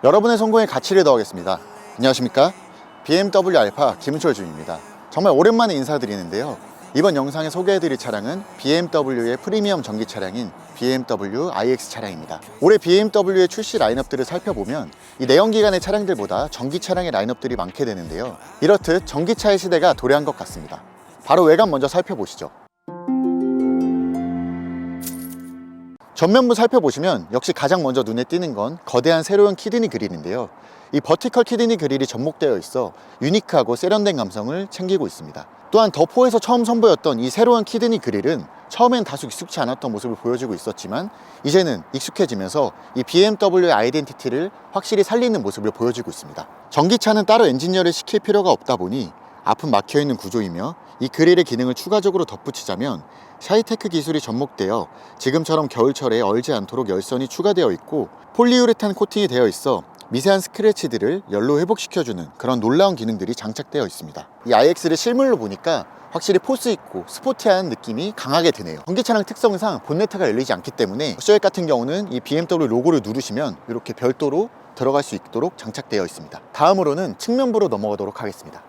여러분의 성공에 가치를 더하겠습니다. 안녕하십니까? BMW 알파 김은철 주임입니다. 정말 오랜만에 인사드리는데요. 이번 영상에 소개해드릴 차량은 BMW의 프리미엄 전기 차량인 BMW iX 차량입니다. 올해 BMW의 출시 라인업들을 살펴보면 이 내연기관의 차량들보다 전기 차량의 라인업들이 많게 되는데요. 이렇듯 전기차의 시대가 도래한 것 같습니다. 바로 외관 먼저 살펴보시죠. 전면부 살펴보시면 역시 가장 먼저 눈에 띄는 건 거대한 세로형 키드니 그릴인데요. 이 버티컬 키드니 그릴이 접목되어 있어 유니크하고 세련된 감성을 챙기고 있습니다. 또한 더4에서 처음 선보였던 이 세로형 키드니 그릴은 처음엔 다소 익숙치 않았던 모습을 보여주고 있었지만 이제는 익숙해지면서 이 BMW의 아이덴티티를 확실히 살리는 모습을 보여주고 있습니다. 전기차는 따로 엔지니어를 시킬 필요가 없다 보니 앞은 막혀있는 구조이며 이 그릴의 기능을 추가적으로 덧붙이자면 샤이테크 기술이 접목되어 지금처럼 겨울철에 얼지 않도록 열선이 추가되어 있고 폴리우레탄 코팅이 되어 있어 미세한 스크래치들을 열로 회복시켜주는 그런 놀라운 기능들이 장착되어 있습니다. 이 iX를 실물로 보니까 확실히 포스 있고 스포티한 느낌이 강하게 드네요. 전기차량 특성상 본네트가 열리지 않기 때문에 셔액 같은 경우는 이 BMW 로고를 누르시면 이렇게 별도로 들어갈 수 있도록 장착되어 있습니다. 다음으로는 측면부로 넘어가도록 하겠습니다.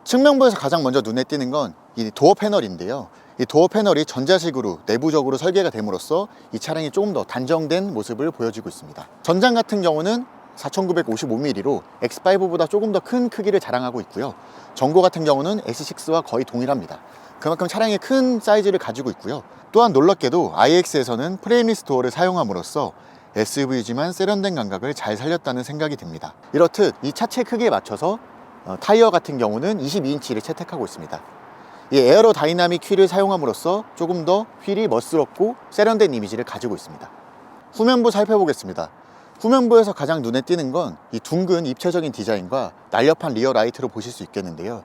측면부에서 가장 먼저 눈에 띄는 건 이 도어 패널인데요. 이 도어 패널이 전자식으로 내부적으로 설계가 됨으로써 이 차량이 조금 더 단정된 모습을 보여주고 있습니다. 전장 같은 경우는 4955mm로 X5보다 조금 더 큰 크기를 자랑하고 있고요. 전고 같은 경우는 S6와 거의 동일합니다. 그만큼 차량이 큰 사이즈를 가지고 있고요. 또한 놀랍게도 iX에서는 프레임리스 도어를 사용함으로써 SUV지만 세련된 감각을 잘 살렸다는 생각이 듭니다. 이렇듯 이 차체 크기에 맞춰서 타이어 같은 경우는 22인치를 채택하고 있습니다. 이 에어로 다이나믹 휠을 사용함으로써 조금 더 휠이 멋스럽고 세련된 이미지를 가지고 있습니다. 후면부 살펴보겠습니다. 후면부에서 가장 눈에 띄는 건 이 둥근 입체적인 디자인과 날렵한 리어 라이트로 보실 수 있겠는데요.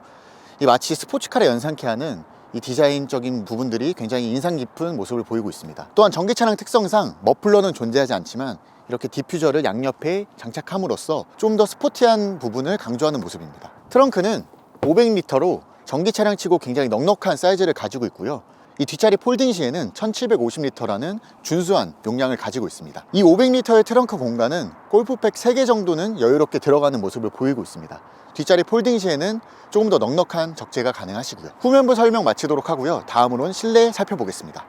이 마치 스포츠카를 연상케 하는 이 디자인적인 부분들이 굉장히 인상 깊은 모습을 보이고 있습니다. 또한 전기차량 특성상 머플러는 존재하지 않지만 이렇게 디퓨저를 양옆에 장착함으로써 좀 더 스포티한 부분을 강조하는 모습입니다. 트렁크는 500리터로 전기 차량 치고 굉장히 넉넉한 사이즈를 가지고 있고요. 이 뒷자리 폴딩 시에는 1750리터라는 준수한 용량을 가지고 있습니다. 이 500리터의 트렁크 공간은 골프백 3개 정도는 여유롭게 들어가는 모습을 보이고 있습니다. 뒷자리 폴딩 시에는 조금 더 넉넉한 적재가 가능하시고요. 후면부 설명 마치도록 하고요. 다음으로는 실내 살펴보겠습니다.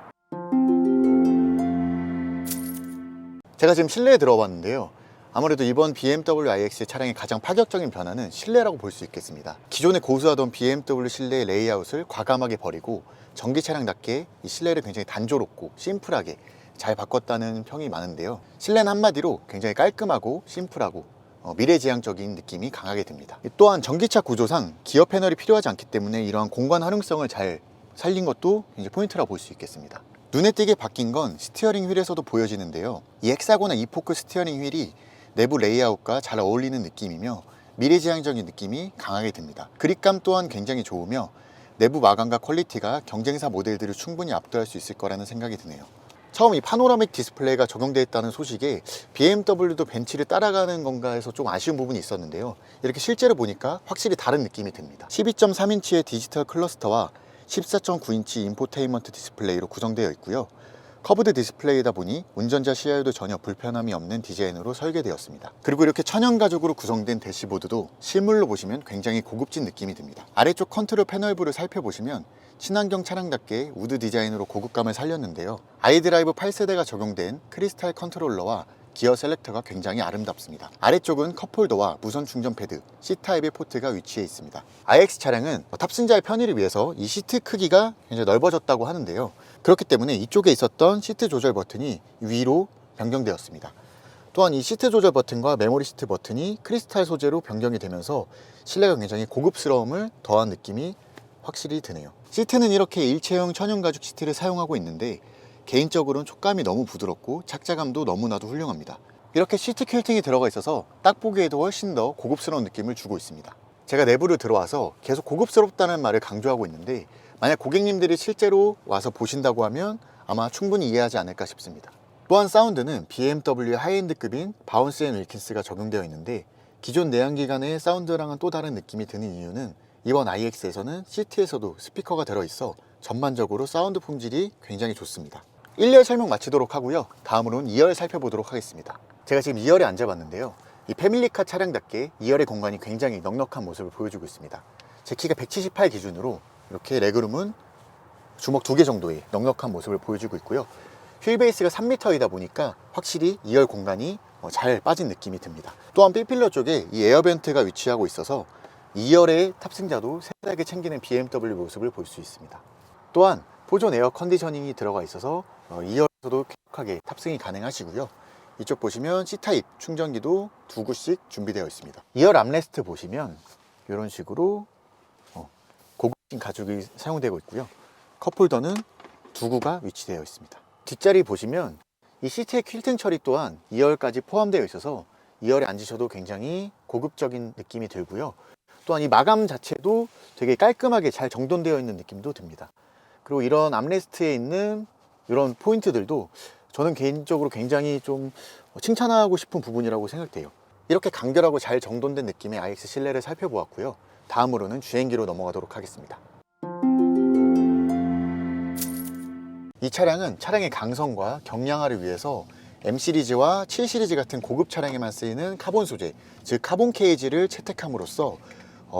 제가 지금 실내에 들어봤는데요. 아무래도 이번 BMW iX 차량의 가장 파격적인 변화는 실내라고 볼 수 있겠습니다. 기존에 고수하던 BMW 실내의 레이아웃을 과감하게 버리고 전기 차량답게 이 실내를 굉장히 단조롭고 심플하게 잘 바꿨다는 평이 많은데요. 실내는 한마디로 굉장히 깔끔하고 심플하고 미래지향적인 느낌이 강하게 듭니다. 또한 전기차 구조상 기어 패널이 필요하지 않기 때문에 이러한 공간 활용성을 잘 살린 것도 굉장히 포인트라고 볼 수 있겠습니다. 눈에 띄게 바뀐 건 스티어링 휠에서도 보여지는데요. 이 헥사곤과 이포크 스티어링 휠이 내부 레이아웃과 잘 어울리는 느낌이며 미래지향적인 느낌이 강하게 듭니다. 그립감 또한 굉장히 좋으며 내부 마감과 퀄리티가 경쟁사 모델들을 충분히 압도할 수 있을 거라는 생각이 드네요. 처음 이 파노라믹 디스플레이가 적용되어 있다는 소식에 BMW도 벤츠를 따라가는 건가 해서 좀 아쉬운 부분이 있었는데요. 이렇게 실제로 보니까 확실히 다른 느낌이 듭니다. 12.3인치의 디지털 클러스터와 14.9인치 인포테인먼트 디스플레이로 구성되어 있고요. 커브드 디스플레이다 보니 운전자 시야에도 전혀 불편함이 없는 디자인으로 설계되었습니다. 그리고 이렇게 천연 가죽으로 구성된 대시보드도 실물로 보시면 굉장히 고급진 느낌이 듭니다. 아래쪽 컨트롤 패널부를 살펴보시면 친환경 차량답게 우드 디자인으로 고급감을 살렸는데요. iDrive 8세대가 적용된 크리스탈 컨트롤러와 기어 셀렉터가 굉장히 아름답습니다. 아래쪽은 컵홀더와 무선 충전 패드, C타입의 포트가 위치해 있습니다. iX 차량은 탑승자의 편의를 위해서 이 시트 크기가 굉장히 넓어졌다고 하는데요. 그렇기 때문에 이쪽에 있었던 시트 조절 버튼이 위로 변경되었습니다. 또한 이 시트 조절 버튼과 메모리 시트 버튼이 크리스탈 소재로 변경이 되면서 실내가 굉장히 고급스러움을 더한 느낌이 확실히 드네요. 시트는 이렇게 일체형 천연 가죽 시트를 사용하고 있는데 개인적으로는 촉감이 너무 부드럽고 착자감도 너무나도 훌륭합니다. 이렇게 시트 퀼팅이 들어가 있어서 딱 보기에도 훨씬 더 고급스러운 느낌을 주고 있습니다. 제가 내부를 들어와서 계속 고급스럽다는 말을 강조하고 있는데 만약 고객님들이 실제로 와서 보신다고 하면 아마 충분히 이해하지 않을까 싶습니다. 또한 사운드는 BMW 하이엔드급인 바운스 앤 윌킨스가 적용되어 있는데 기존 내연기관의 사운드랑은 또 다른 느낌이 드는 이유는 이번 iX에서는 시트에서도 스피커가 들어있어 전반적으로 사운드 품질이 굉장히 좋습니다. 1열 설명 마치도록 하고요. 다음으로는 2열 살펴보도록 하겠습니다. 제가 지금 2열에 앉아봤는데요. 이 패밀리카 차량답게 2열의 공간이 굉장히 넉넉한 모습을 보여주고 있습니다. 제 키가 178 기준으로 이렇게 레그룸은 주먹 2개 정도의 넉넉한 모습을 보여주고 있고요. 휠베이스가 3m이다 보니까 확실히 2열 공간이 잘 빠진 느낌이 듭니다. 또한 B필러 쪽에 이 에어벤트가 위치하고 있어서 2열의 탑승자도 세세하게 챙기는 BMW 모습을 볼 수 있습니다. 또한 포존 에어 컨디셔닝이 들어가 있어서 2열에서도 쾌적하게 탑승이 가능하시고요. 이쪽 보시면 C타입 충전기도 2구씩 준비되어 있습니다. 2열 암레스트 보시면 이런 식으로 고급진 가죽이 사용되고 있고요. 컵홀더는 2구가 위치되어 있습니다. 뒷자리 보시면 이 시트의 퀼팅 처리 또한 2열까지 포함되어 있어서 2열에 앉으셔도 굉장히 고급적인 느낌이 들고요. 또한 이 마감 자체도 되게 깔끔하게 잘 정돈되어 있는 느낌도 듭니다. 그리고 이런 암레스트에 있는 이런 포인트들도 저는 개인적으로 굉장히 좀 칭찬하고 싶은 부분이라고 생각돼요. 이렇게 간결하고 잘 정돈된 느낌의 iX 실내를 살펴보았고요. 다음으로는 주행기로 넘어가도록 하겠습니다. 이 차량은 차량의 강성과 경량화를 위해서 M 시리즈와 7 시리즈 같은 고급 차량에만 쓰이는 카본 소재, 즉 카본 케이지를 채택함으로써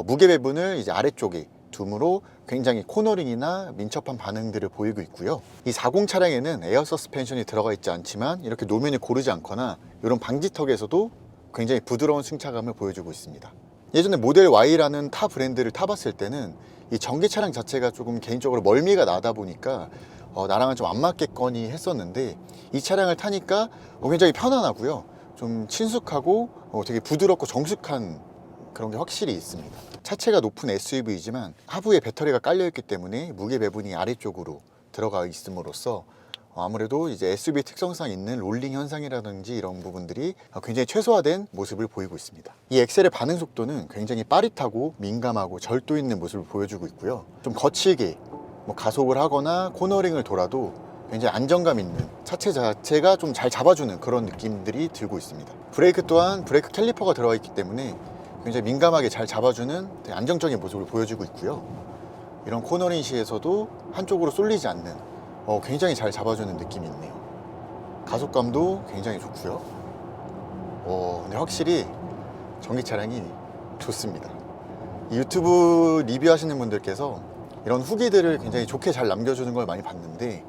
무게 배분을 이제 아래쪽에 둠으로 굉장히 코너링이나 민첩한 반응들을 보이고 있고요. 이 40 차량에는 에어 서스펜션이 들어가 있지 않지만 이렇게 노면이 고르지 않거나 이런 방지턱에서도 굉장히 부드러운 승차감을 보여주고 있습니다. 예전에 모델 Y라는 타 브랜드를 타봤을 때는 이 전기 차량 자체가 조금 개인적으로 멀미가 나다 보니까 나랑은 좀 안 맞겠거니 했었는데 이 차량을 타니까 굉장히 편안하고요. 좀 친숙하고 되게 부드럽고 정숙한 그런 게 확실히 있습니다. 차체가 높은 SUV이지만 하부에 배터리가 깔려있기 때문에 무게 배분이 아래쪽으로 들어가 있음으로써 아무래도 이제 SUV 특성상 있는 롤링 현상이라든지 이런 부분들이 굉장히 최소화된 모습을 보이고 있습니다. 이 엑셀의 반응 속도는 굉장히 빠릿하고 민감하고 절도 있는 모습을 보여주고 있고요. 좀 거칠게 가속을 하거나 코너링을 돌아도 굉장히 안정감 있는 차체 자체가 좀 잘 잡아주는 그런 느낌들이 들고 있습니다. 브레이크 또한 브레이크 캘리퍼가 들어가 있기 때문에 굉장히 민감하게 잘 잡아주는 되게 안정적인 모습을 보여주고 있고요. 이런 코너링 시에서도 한쪽으로 쏠리지 않는 굉장히 잘 잡아주는 느낌이 있네요. 가속감도 굉장히 좋고요. 근데 확실히 전기 차량이 좋습니다. 이 유튜브 리뷰하시는 분들께서 이런 후기들을 굉장히 좋게 잘 남겨주는 걸 많이 봤는데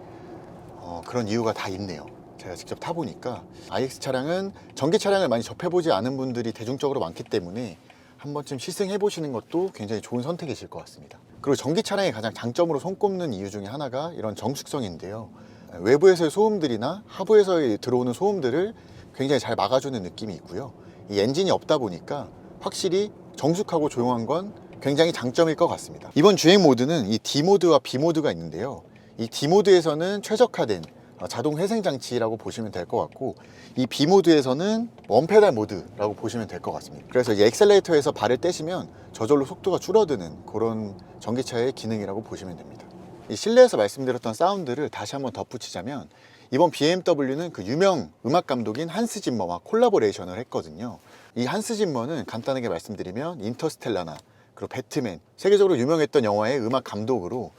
그런 이유가 다 있네요. 제가 직접 타보니까 iX 차량은 전기 차량을 많이 접해보지 않은 분들이 대중적으로 많기 때문에 한 번쯤 시승해 보시는 것도 굉장히 좋은 선택이실 것 같습니다. 그리고 전기 차량의 가장 장점으로 손꼽는 이유 중에 하나가 이런 정숙성인데요. 외부에서의 소음들이나 하부에서 들어오는 소음들을 굉장히 잘 막아주는 느낌이 있고요. 이 엔진이 없다 보니까 확실히 정숙하고 조용한 건 굉장히 장점일 것 같습니다. 이번 주행 모드는 이 D 모드와 B 모드가 있는데요. 이 D 모드에서는 최적화된 자동 회생 장치라고 보시면 될 것 같고, 이 B 모드에서는 원페달 모드라고 보시면 될 것 같습니다. 그래서 이 엑셀레이터에서 발을 떼시면 저절로 속도가 줄어드는 그런 전기차의 기능이라고 보시면 됩니다. 이 실내에서 말씀드렸던 사운드를 다시 한번 덧붙이자면, 이번 BMW는 그 유명 음악 감독인 한스 짐머와 콜라보레이션을 했거든요. 이 한스 짐머는 간단하게 말씀드리면 인터스텔라나 그리고 배트맨, 세계적으로 유명했던 영화의 음악 감독으로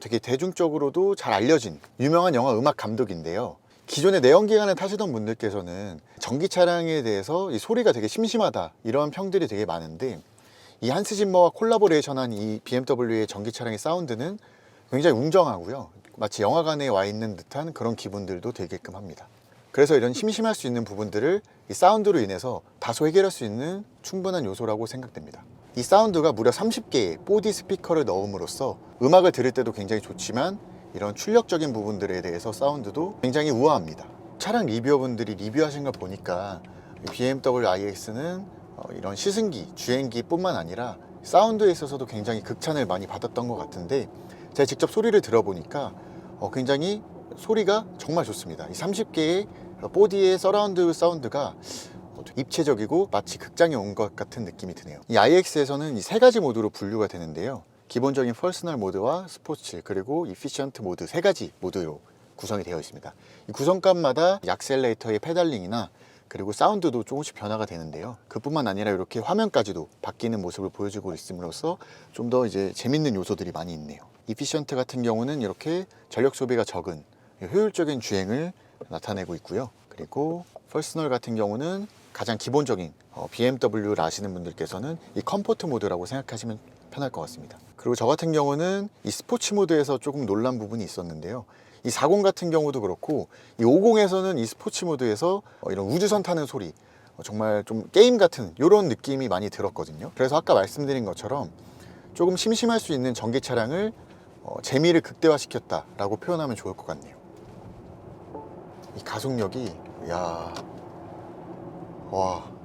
되게 대중적으로도 잘 알려진 유명한 영화 음악 감독인데요. 기존의 내연기관을 타시던 분들께서는 전기 차량에 대해서 이 소리가 되게 심심하다 이런 평들이 되게 많은데, 이 한스 짐머와 콜라보레이션한 이 BMW의 전기 차량의 사운드는 굉장히 웅장하고요. 마치 영화관에 와 있는 듯한 그런 기분들도 들게끔 합니다. 그래서 이런 심심할 수 있는 부분들을 이 사운드로 인해서 다소 해결할 수 있는 충분한 요소라고 생각됩니다. 이 사운드가 무려 30개의 보디 스피커를 넣음으로써 음악을 들을 때도 굉장히 좋지만 이런 출력적인 부분들에 대해서 사운드도 굉장히 우아합니다. 차량 리뷰어분들이 리뷰하신 걸 보니까 BMW iX는 이런 시승기, 주행기 뿐만 아니라 사운드에 있어서도 굉장히 극찬을 많이 받았던 것 같은데, 제가 직접 소리를 들어보니까 굉장히 소리가 정말 좋습니다. 이 30개의 보디의 서라운드 사운드가 입체적이고 마치 극장에 온 것 같은 느낌이 드네요. 이 iX에서는 이 세 가지 모드로 분류가 되는데요. 기본적인 퍼스널 모드와 스포츠, 그리고 이피션트 모드, 세 가지 모드로 구성이 되어 있습니다. 이 구성값마다 악셀레이터의 페달링이나 그리고 사운드도 조금씩 변화가 되는데요. 그뿐만 아니라 이렇게 화면까지도 바뀌는 모습을 보여주고 있음으로써 좀 더 이제 재밌는 요소들이 많이 있네요. 이피션트 같은 경우는 이렇게 전력 소비가 적은 효율적인 주행을 나타내고 있고요. 그리고 퍼스널 같은 경우는 가장 기본적인 BMW를 아시는 분들께서는 이 컴포트 모드라고 생각하시면 편할 것 같습니다. 그리고 저 같은 경우는 이 스포츠 모드에서 조금 놀란 부분이 있었는데요. 이 40 같은 경우도 그렇고 이 50에서는 이 스포츠 모드에서 이런 우주선 타는 소리, 정말 좀 게임 같은 이런 느낌이 많이 들었거든요. 그래서 아까 말씀드린 것처럼 조금 심심할 수 있는 전기 차량을 재미를 극대화시켰다라고 표현하면 좋을 것 같네요. 이 가속력이 야, 와.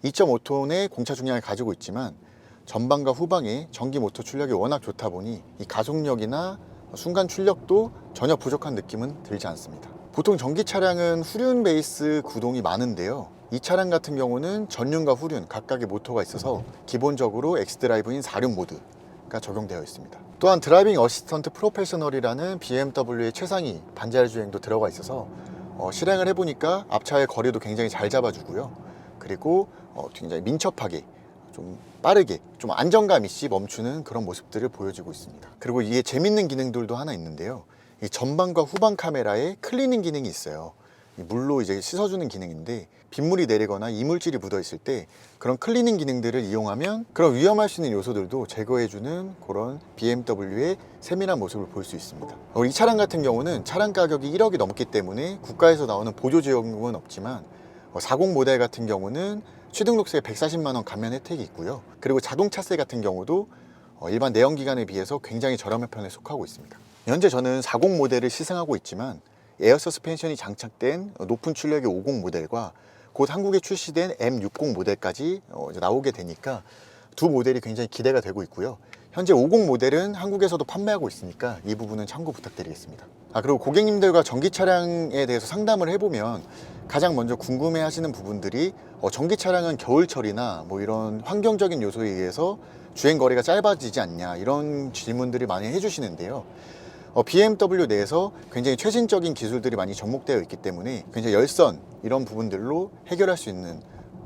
(2.5톤의) 공차 중량을 가지고 있지만 전방과 후방에 전기 모터 출력이 워낙 좋다 보니 이 가속력이나 순간 출력도 전혀 부족한 느낌은 들지 않습니다. 보통 전기 차량은 후륜 베이스 구동이 많은데요. 이 차량 같은 경우는 전륜과 후륜 각각의 모터가 있어서 기본적으로 엑스드라이브인 4륜 모드가 적용되어 있습니다. 또한 드라이빙 어시스턴트 프로페셔널이라는 BMW의 최상위 반자율 주행도 들어가 있어서 실행을 해보니까 앞차의 거리도 굉장히 잘 잡아주고요. 그리고 굉장히 민첩하게 좀 빠르게 좀 안정감 있이 멈추는 그런 모습들을 보여주고 있습니다. 그리고 이게 재밌는 기능들도 하나 있는데요. 이 전방과 후방 카메라에 클리닝 기능이 있어요. 물로 이제 씻어주는 기능인데 빗물이 내리거나 이물질이 묻어 있을 때 그런 클리닝 기능들을 이용하면 그런 위험할 수 있는 요소들도 제거해주는 그런 BMW의 세밀한 모습을 볼 수 있습니다. 이 차량 같은 경우는 차량 가격이 1억이 넘기 때문에 국가에서 나오는 보조지원금은 없지만 40 모델 같은 경우는 취등록세 140만 원 감면 혜택이 있고요. 그리고 자동차세 같은 경우도 일반 내연기관에 비해서 굉장히 저렴한 편에 속하고 있습니다. 현재 저는 40 모델을 시승하고 있지만 에어 서스펜션이 장착된 높은 출력의 50 모델과 곧 한국에 출시된 M60 모델까지 이제 나오게 되니까 두 모델이 굉장히 기대가 되고 있고요. 현재 50 모델은 한국에서도 판매하고 있으니까 이 부분은 참고 부탁드리겠습니다. 그리고 고객님들과 전기 차량에 대해서 상담을 해보면 가장 먼저 궁금해 하시는 부분들이 전기 차량은 겨울철이나 뭐 이런 환경적인 요소에 의해서 주행 거리가 짧아지지 않냐 이런 질문들이 많이 해주시는데요. BMW 내에서 굉장히 최신적인 기술들이 많이 접목되어 있기 때문에 굉장히 열선 이런 부분들로 해결할 수 있는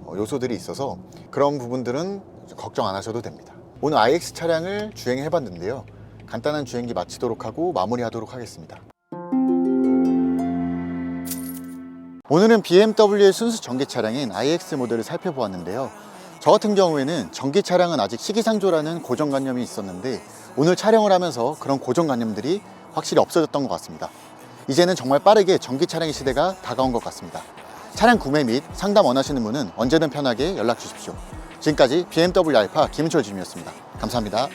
요소들이 있어서 그런 부분들은 걱정 안 하셔도 됩니다. 오늘 iX 차량을 주행해 봤는데요. 간단한 주행기 마치도록 하고 마무리하도록 하겠습니다. 오늘은 BMW의 순수 전기 차량인 iX 모델을 살펴보았는데요. 저 같은 경우에는 전기 차량은 아직 시기상조라는 고정관념이 있었는데 오늘 촬영을 하면서 그런 고정관념들이 확실히 없어졌던 것 같습니다. 이제는 정말 빠르게 전기 차량의 시대가 다가온 것 같습니다. 차량 구매 및 상담 원하시는 분은 언제든 편하게 연락 주십시오. 지금까지 BMW 알파 김은철 주임이었습니다. 감사합니다.